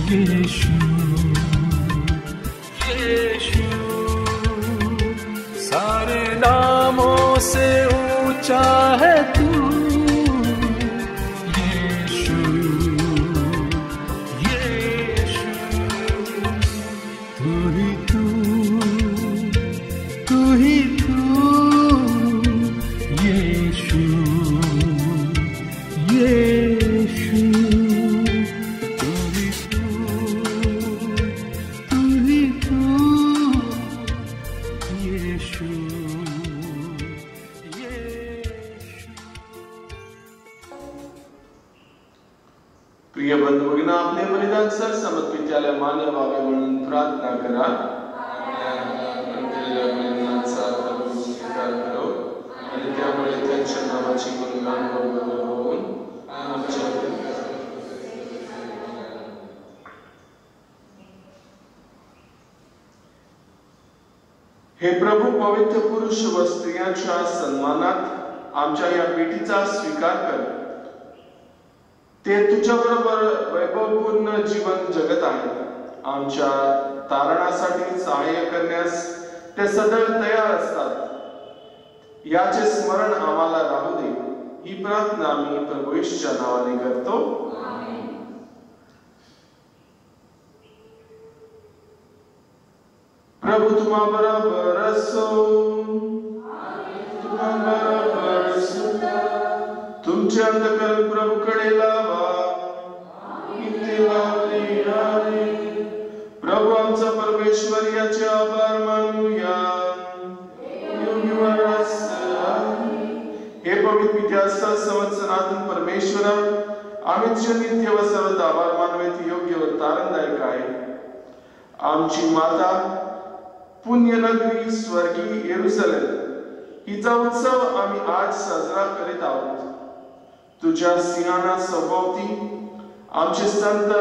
Speaker 9: यीशु, यीशु। सारे नामों से ऊंचा है तू यीशु, यीशु। तू ही तू, तू ही तू यीशु, यीशु। तू ही तू, तू ही तू यीशु, यीशु।
Speaker 3: प्रिय बंधू भगिनी, आपले बलिदान सरसमत विद्यालय मान्य व्हावे म्हणून प्रार्थना करा. बलिदानाचा प्रभू स्वीकार करो आणि त्यामुळे त्यांच्या नावाची गुणगान होऊन आमच्या हे प्रभू, पवित्र पुरुष व स्त्रियांच्या सन्मानात आमच्या या भेटीचा स्वीकार कर. ते तुझ्याबरोबर वैभवपूर्ण जीवन जगत आहेत. आमच्या तारणासाठी सहाय्य करण्यास ते सदैव तयार असतात. याचे स्मरण आम्हाला राहू दे. ही प्रार्थना मी प्रभू येशूच्या नावाने करतो. प्रभू तुम्हा बरोबर असो. तुमचे अंतःकरण प्रभूकडे लावा. प्रभू आमचा परमेश्वर याचे आभार मानूया. हे पवित्र पित्या, सर्वसमर्थ सनातन परमेश्वरा, आम्ही तुझे नित्य व सर्वदा आभार मानवे ते योग्य व तारणदायक आहे. आमची माता पुण्य नगरी स्वर्गीय येरुसलेम हिचा उत्सव आम्ही आज साजरा करीत आहोत. तुझ्या सिंहाना सभोवती आमचे संत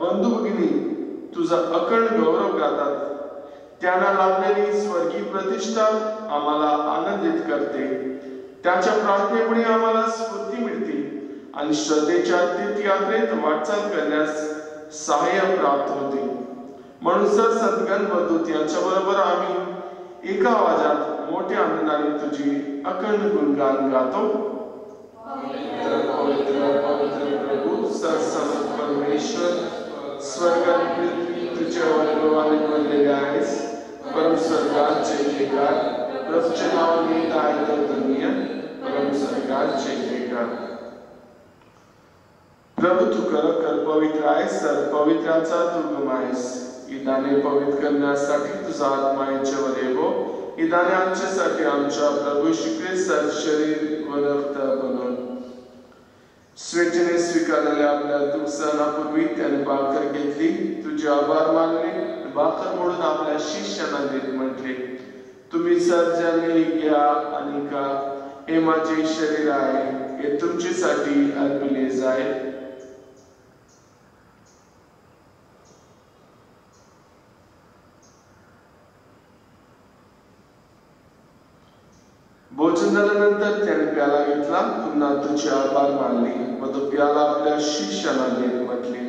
Speaker 3: बंधू भगिनी तुझा अखंड गौरव गातात. त्यांना लाभलेली स्वर्गीय प्रतिष्ठा आम्हाला आनंदित करते. त्याच्या प्रार्थनेमुळे आम्हाला स्फूर्ती मिळते आणि श्रद्धेच्या तीर्थयात्रेत वाटचाल करण्यास सहाय्य प्राप्त होते. म्हणून सरसद्गण बंधू यांच्या बरोबर आम्ही एका आवाजात मोठ्या आनंदाने तुझी अखंड गुणगान गातो. पवित्र पवित्र पवित्र प्रभू सर्वसमर्थ परमेश्वर, स्वर्ग आणि पृथ्वी तुझ्या वैभवाने बनलेले आहेस. परम स्वर्गात जय जयकार, प्रभूच्या नावाने आहे तो धन्य. परम स्वर्गात जय जयकार. प्रभू तू कर पवित्र आहेस, सर्व पवित्राचा दुर्गम आहेस. इदाने पवित्र करण्यासाठी तुझा आत्मा याच्यावर येवो. इदाने आमच्यासाठी आमच्या प्रभू श्री ख्रिस्त शरीर व रक्त बनवून स्वेच्छेने स्वीकारलेल्या आपल्या दुःख सहनापूर्वी त्याने भाकर घेतली, तुझे आभार मानले, भाकर मोडून आपल्या शिष्यांना देत म्हटले, तुम्ही सर्वजण घ्या आणि खा. हे माझे शरीर आहे, हे तुमच्यासाठी अर्पले जाईल. भोजन झाल्यानंतर त्याने प्याला घेतला, पुन्हा तुझे आभार मानले व तो प्याला आपल्या शिष्यांना देत म्हटले,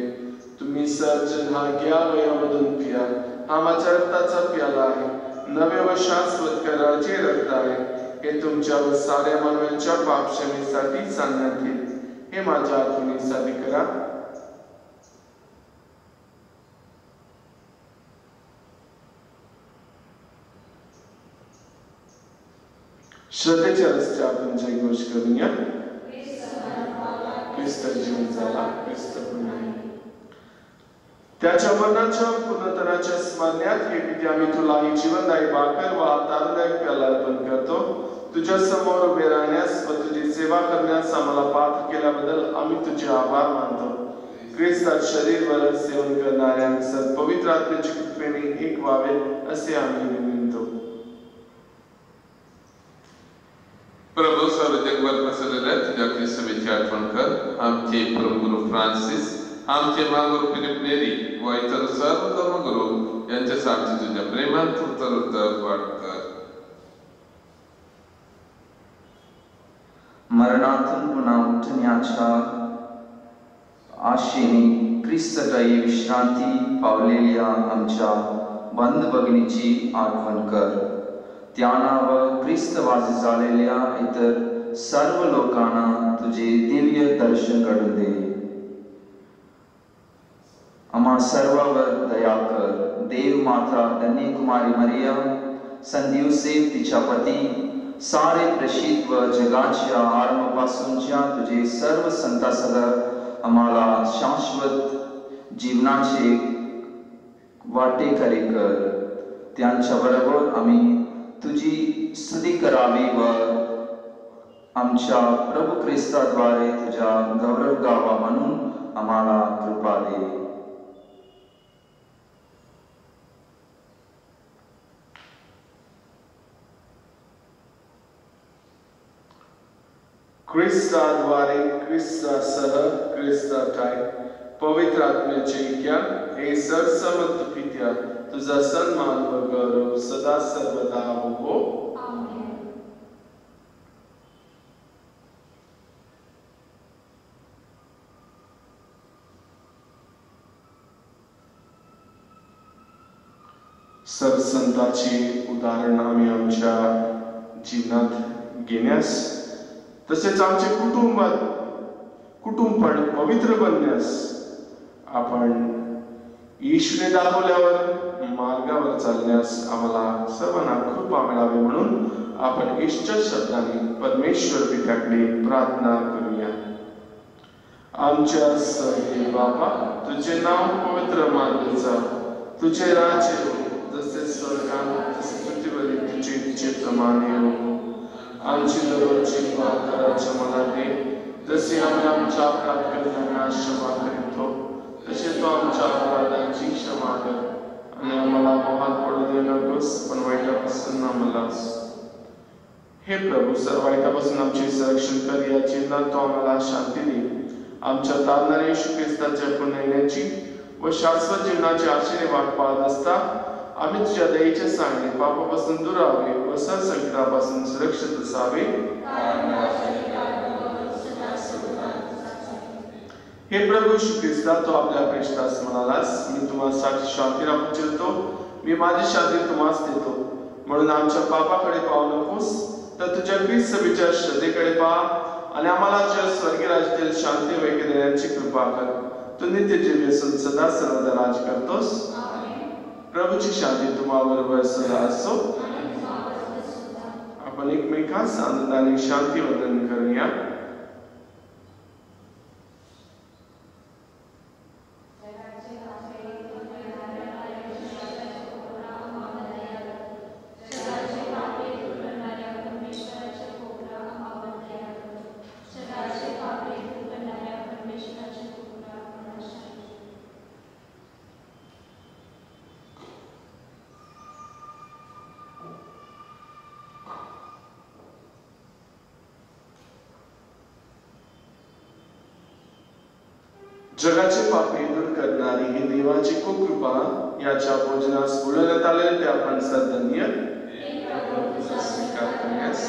Speaker 3: तुम्ही सर्वजण हा घ्या व यामधून पिया. हा माझ्या रक्ताचा प्याला आहे, नवे व शाश्वत कराराचे रक्त आहे. हे तुमच्या व साऱ्या मानवांच्या पापक्षमेसाठी सांगण्यात येईल. हे माझ्या आठवणीसाठी करा. श्रद्धेच्या रस्ते आपण जयघोष करूया. ख्रिस्त जीवन झाला, ख्रिस्त पुन्हा. त्याच्या मरणाच्या पुनरुत्थानाच्या स्मरणात हे पिते आम्ही तुला ही जीवनदायी भाकर व आधारदायक प्याला अर्पण करतो. तुझ्या समोर उभे राहण्यास व तुझी सेवा करण्यास आम्हाला पात्र केल्याबद्दल आम्ही तुझे आभार मानतो. ख्रिस्तात शरीर व रक्त सेवन करणाऱ्या सर्व पवित्र आत्म्याच्या कृपेने एक व्हावे असे आम्ही विनंतो.
Speaker 7: प्रभू सर्व जगभर पसरलेल्या तुझ्या ख्रिस्त सभेची आठवण कर. आमचे परमगुरू फ्रान्सिस, आमचे महागुरू फिलिप नेरी व इतर सर्व धर्मगुरू यांच्यासाठी तुझ्या प्रेमात उत्तर वाढ कर.
Speaker 10: मरणातून पुन्हा उठण्याच्या आशेने ख्रिस्ताची विश्रांती पावलेल्या आमच्या बंधू भगिनीची आठवण कर. त्यांना व ख्रिस्तवासी झालेल्या इतर सर्व लोकांना तुझे दिव्य दर्शन घडून दे. आम्हा सर्वांवर दया कर. देव माता धन्य कुमारी मरिया, संत योसेफ तिच्या पती, सारे प्रसिद्ध व जगाच्या आरंभापासूनच्या तुझे सर्व संतांसह आम्हाला शाश्वत जीवनाचे वाटेकरी कर. त्यांच्या बरोबर आम्ही तुझी स्तुती करावी व आमच्या प्रभू ख्रिस्ताद्वारे तुझा गौरव गावा म्हणून आम्हाला कृपा दे.
Speaker 3: ख्रिस्ताद्वारे, ख्रिस्तासह, ख्रिस्तात आहे. पवित्र आत्म्याचे ज्ञान हे सर्वसमर्थ पित्या तुझा सन्मान व गौरव सदा सर्वदा हो. सरसंताचे उदाहरण आम्ही आमच्या जीवनात घेण्यास, तसेच आमचे कुटुंब पवित्र बनण्यास आपण ईश्वरे दाखवल्यावर मार्गावर चालण्यास आम्हाला सर्वांना कृपा मिळावी म्हणून आपण ईश्वर शब्दाने परमेश्वर पित्याकडे प्रार्थना करूया. आमच्या स्वर्गीय बाबा, तुझे नाव पवित्र मानले जा. तुझे राज्य हो, जसे स्वर्गात तसे पृथ्वीवरील तुझे इच्छेप्रमाणे हो. आमची दररोजची भाकर आम्हाला दे, जसे आम्ही आमच्या अपराधकर्त्यांना क्षमा करतो, तसे तो आमच्या अपराधांची क्षमा कर. आणि आम्हाला मोहात पडू दे नकोस, पण वाईटापासून आम्हाला. हे प्रभू, सर्व वाईटापासून आमचे संरक्षण कर. या जीवनात तो आम्हाला शांती दे. आमच्या तारणाऱ्या येशू ख्रिस्ताच्या पुन्हा येण्याची व शाश्वत जीवनाची आशेने वाट पाहत असता आम्ही तुझ्या दयेच्या सांगणे पापापासून दूर राहावे व संकटापासून सुरक्षित असावे. हे प्रभू येशू ख्रिस्ता, तो आपल्या प्रेष्ठास म्हणालास, मी तुम्हाला साक्षी शांती राखून ठेवतो, मी माझी शांती तुम्हास देतो. म्हणून आमच्या पापाकडे पाहू नकोस, तर तुझ्या ख्रिस्त सभेच्या श्रद्धेकडे पहा आणि आम्हाला तुझ्या स्वर्गीय राज्यातील शांती वैक्य देण्याची कृपा कर. तू नित्य जीव असून सदा सर्वदा राज करतोस. प्रभूची शांती तुम्हाबरोबर सदा असो. आपण एकमेकांस आनंदाने शांती वंदन करूया. जगाचे पापे दूर करणारी ही देवाची खूप कृपा याच्या भोजनास बोलवण्यात आले ते आपण सधन्य स्वीकार करण्यास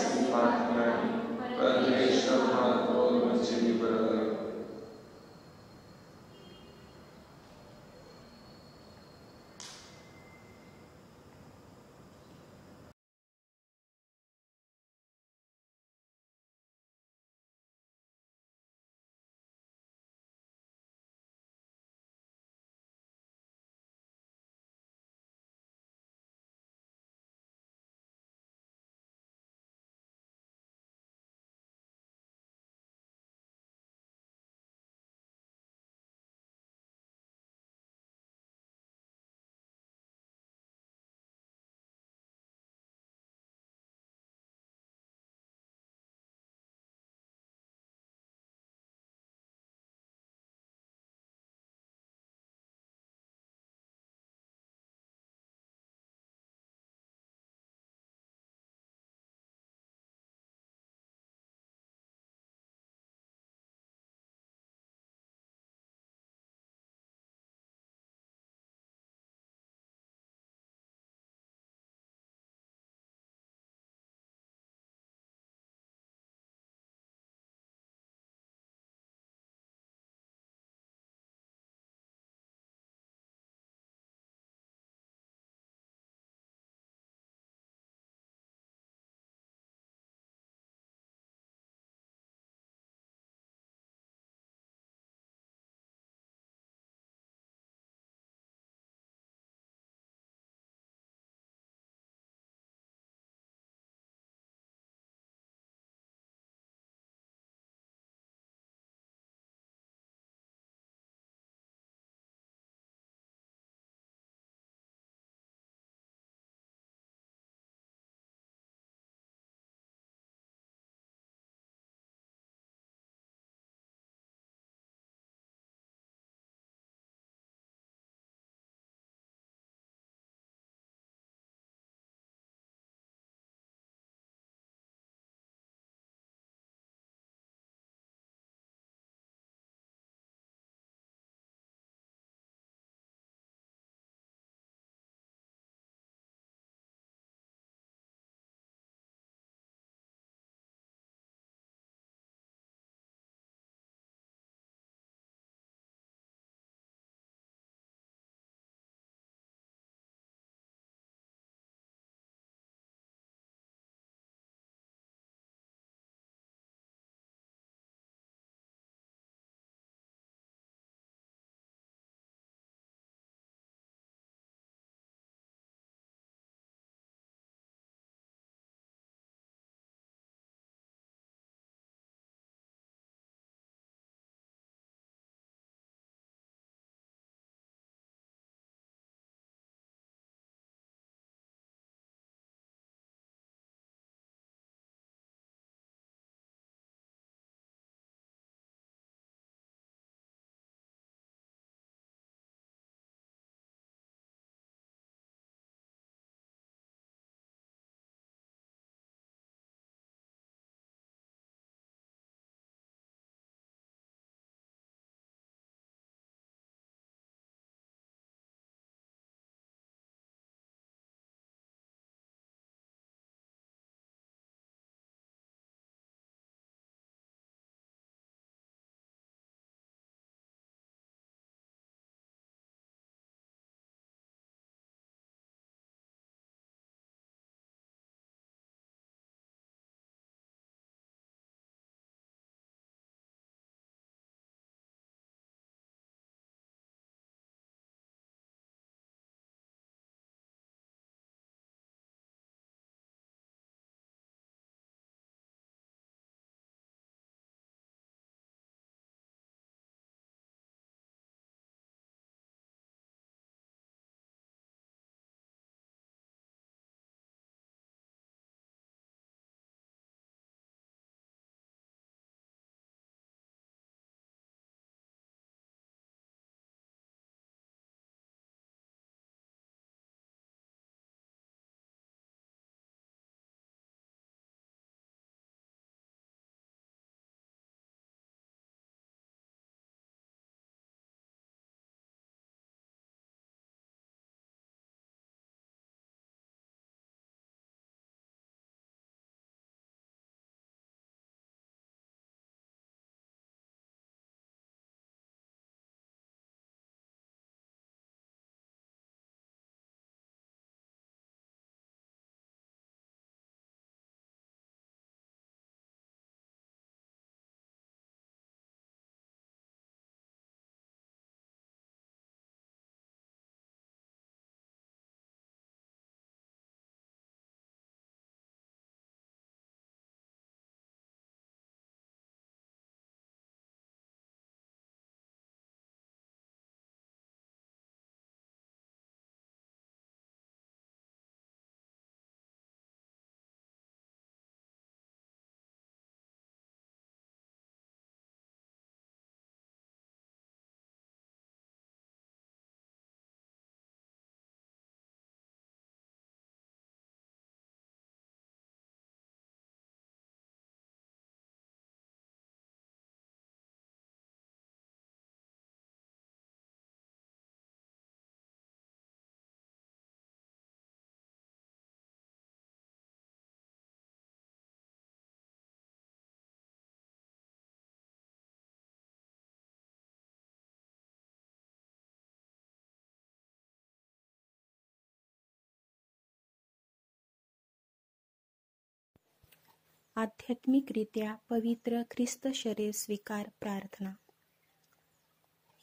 Speaker 11: आध्यात्मिकरित्या पवित्र ख्रिस्त शरीर स्वीकार प्रार्थना.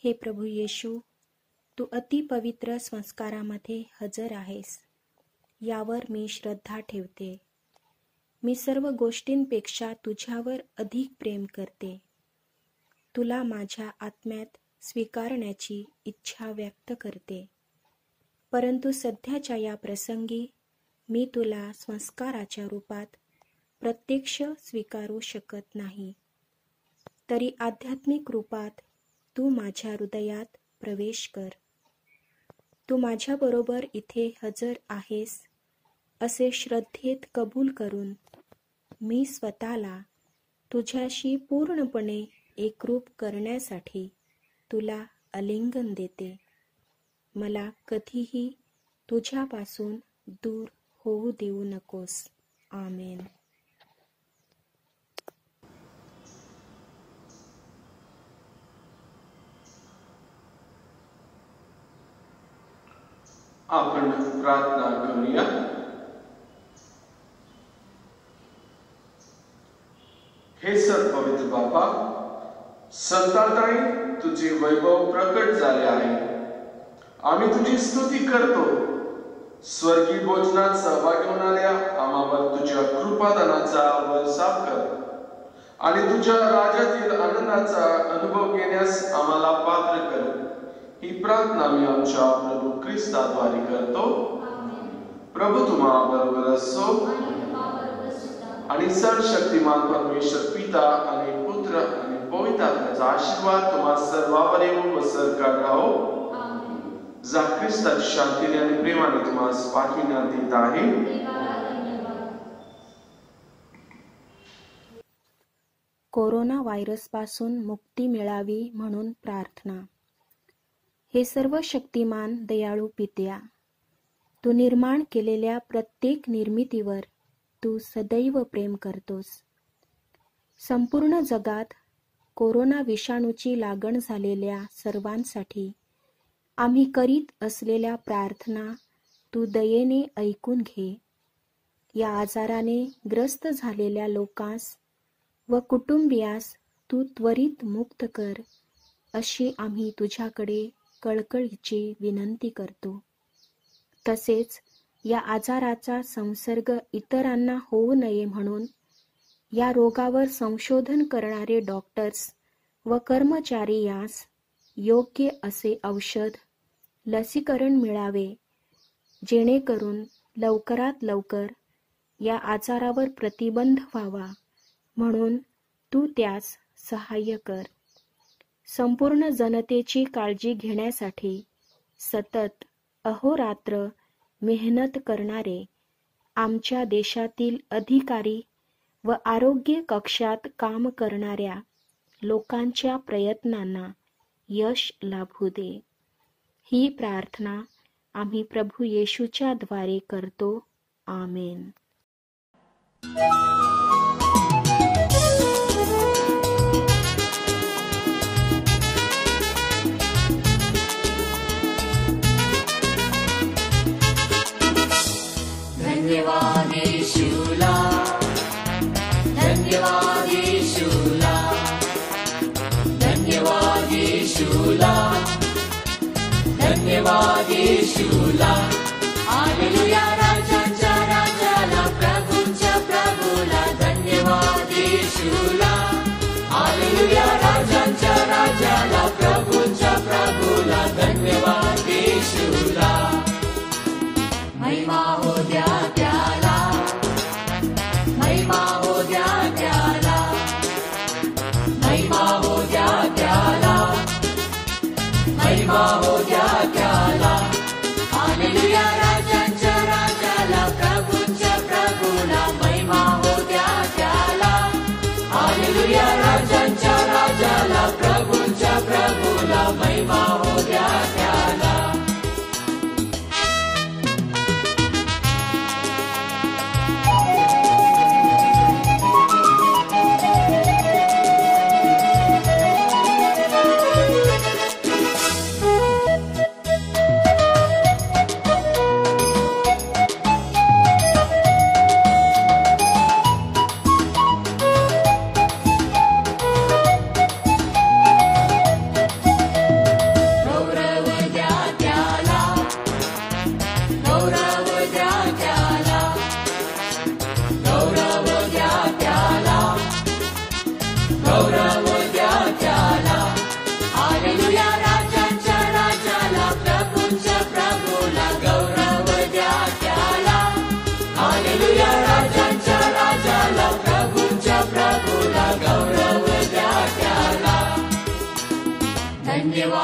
Speaker 11: हे प्रभू येशू, तू अतिपवित्र संस्कारामध्ये हजर आहेस, यावर मी श्रद्धा ठेवते. मी सर्व गोष्टींपेक्षा तुझ्यावर अधिक प्रेम करते. तुला माझ्या आत्म्यात स्वीकारण्याची इच्छा व्यक्त करते. परंतु सध्याच्या या प्रसंगी मी तुला संस्काराच्या रूपात प्रत्यक्ष स्वीकारू शकत नाही. तरी आध्यात्मिक रूपात तू माझ्या हृदयात प्रवेश कर. तू माझ्याबरोबर इथे हजर आहेस असे श्रद्धेत कबूल करून मी स्वतःला तुझ्याशी पूर्णपणे एकरूप करण्यासाठी तुला आलिंगन देते. मला कधीही तुझ्यापासून दूर होऊ देऊ नकोस. आमेन.
Speaker 3: आपण प्रार्थना करूया. हे सर्वपवित्र बाबा, संतांताई तुझे वैभव प्रकट झाले आहे. आम्ही तुझी स्तुती करतो. स्वर्गीय भोजनात सहभागी होणाऱ्या आम्हावर तुझ्या कृपादानाचा वर्षाव कर आणि तुझ्या राज्यातील आनंदाचा अनुभव घेण्यास आम्हाला पात्र कर. ही प्रार्थना मी आमच्या प्रभू ख्रिस्ताद्वारे करतो. प्रभू तुम्हा बरोबर असो आणि सर्वशक्तिमान परमेश्वर पिता आणि पुत्र आणि पवित्र आत्म्याचा आशीर्वाद तुम्हा सर्वांवर येऊन व सरकार राहो. जा ख्रिस्ताची शांतीने आणि प्रेमाने तुम्हास पाठविण्यात येत आहे.
Speaker 11: कोरोना व्हायरसपासून मुक्ती मिळावी म्हणून प्रार्थना. हे सर्व शक्तिमान दयाळू पित्या, तू निर्माण केलेल्या प्रत्येक निर्मितीवर तू सदैव प्रेम करतोस. संपूर्ण जगात कोरोना विषाणूची लागण झालेल्या सर्वांसाठी आम्ही करीत असलेल्या प्रार्थना तू दयेने ऐकून घे. या आजाराने ग्रस्त झालेल्या लोकांस व कुटुंबियास तू त्वरित मुक्त कर, अशी आम्ही तुझ्याकडे कळकळीची विनंती करतो. तसेच या आजाराचा संसर्ग इतरांना होऊ नये म्हणून या रोगावर संशोधन करणारे डॉक्टर्स व कर्मचारी यास योग्य असे औषध, लसीकरण मिळावे, जेणेकरून लवकरात लवकर या आजारावर प्रतिबंध व्हावा म्हणून तू त्यास सहाय्य कर. संपूर्ण जनतेची काळजी घेण्यासाठी सतत अहोरात्र मेहनत करणारे आमच्या देशातील अधिकारी व आरोग्य कक्षात काम करणाऱ्या लोकांच्या प्रयत्नांना यश लाभू दे. ही प्रार्थना आम्ही प्रभू येशूच्या द्वारे करतो. आमेन.
Speaker 2: धन्यवाद येशूला, धन्यवाद येशूला, धन्यवाद येशूला, धन्यवाद येशूला. हालेलुया राजांच्या राजाला, प्रभूंच्या प्रभूला धन्यवाद येशूला. हालेलुया राजांच्या राजाला, प्रभूंच्या प्रभूला धन्यवाद येशूला. महिमा हो द्या त्याला, महिमा हो द्या त्याला, महिमा हो द्या त्याला, महिमा हो द्या त्याला. हालेलुया राजांच्या राजाला, प्रभूंच्या प्रभूला महिमा हो द्या त्याला. हालेलुया राजांच्या राजाला, प्रभूंच्या प्रभूला महिमा हो द्या त्याला. धन्यवाद